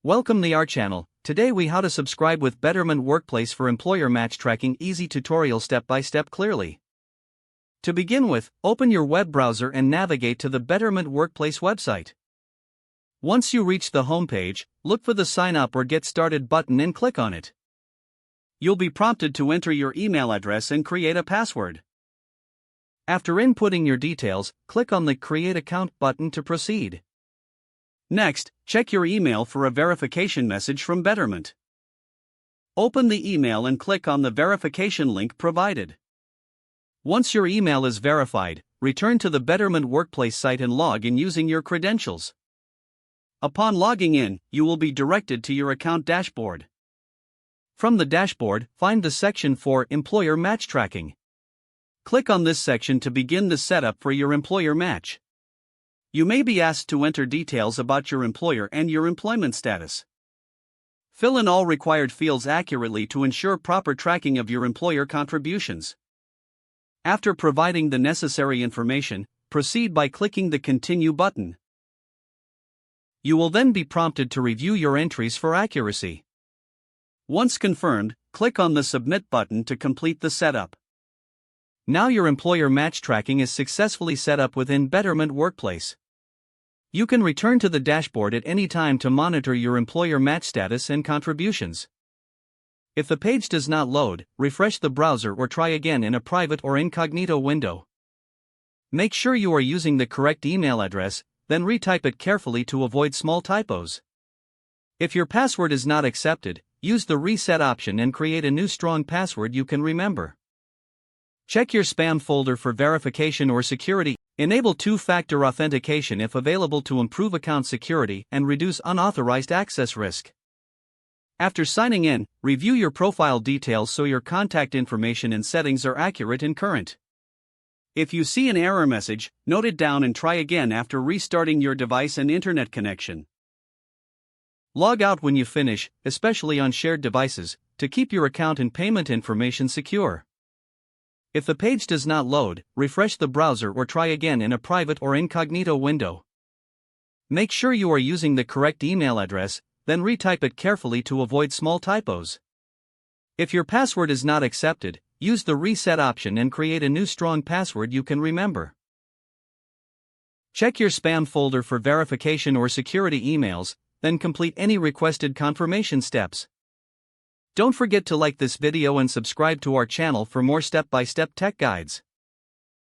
Welcome to our channel. Today we how to subscribe with Betterment Workplace for employer match tracking easy tutorial step by step clearly. To begin with, open your web browser and navigate to the Betterment Workplace website. Once you reach the homepage, look for the sign up or get started button and click on it. You'll be prompted to enter your email address and create a password. After inputting your details, click on the Create Account button to proceed. Next, check your email for a verification message from Betterment. Open the email and click on the verification link provided. Once your email is verified, return to the Betterment Workplace site and log in using your credentials. Upon logging in, you will be directed to your account dashboard. From the dashboard, find the section for Employer Match Tracking. Click on this section to begin the setup for your employer match. You may be asked to enter details about your employer and your employment status. Fill in all required fields accurately to ensure proper tracking of your employer contributions. After providing the necessary information, proceed by clicking the Continue button. You will then be prompted to review your entries for accuracy. Once confirmed, click on the Submit button to complete the setup. Now your employer match tracking is successfully set up within Betterment Workplace. You can return to the dashboard at any time to monitor your employer match status and contributions. If the page does not load, refresh the browser or try again in a private or incognito window. Make sure you are using the correct email address, then retype it carefully to avoid small typos. If your password is not accepted, use the Reset option and create a new strong password you can remember. Check your spam folder for verification or security. Enable two-factor authentication if available to improve account security and reduce unauthorized access risk. After signing in, review your profile details so your contact information and settings are accurate and current. If you see an error message, note it down and try again after restarting your device and internet connection. Log out when you finish, especially on shared devices, to keep your account and payment information secure. If the page does not load, refresh the browser or try again in a private or incognito window. Make sure you are using the correct email address, then retype it carefully to avoid small typos. If your password is not accepted, use the Reset option and create a new strong password you can remember. Check your spam folder for verification or security emails, then complete any requested confirmation steps. Don't forget to like this video and subscribe to our channel for more step-by-step tech guides.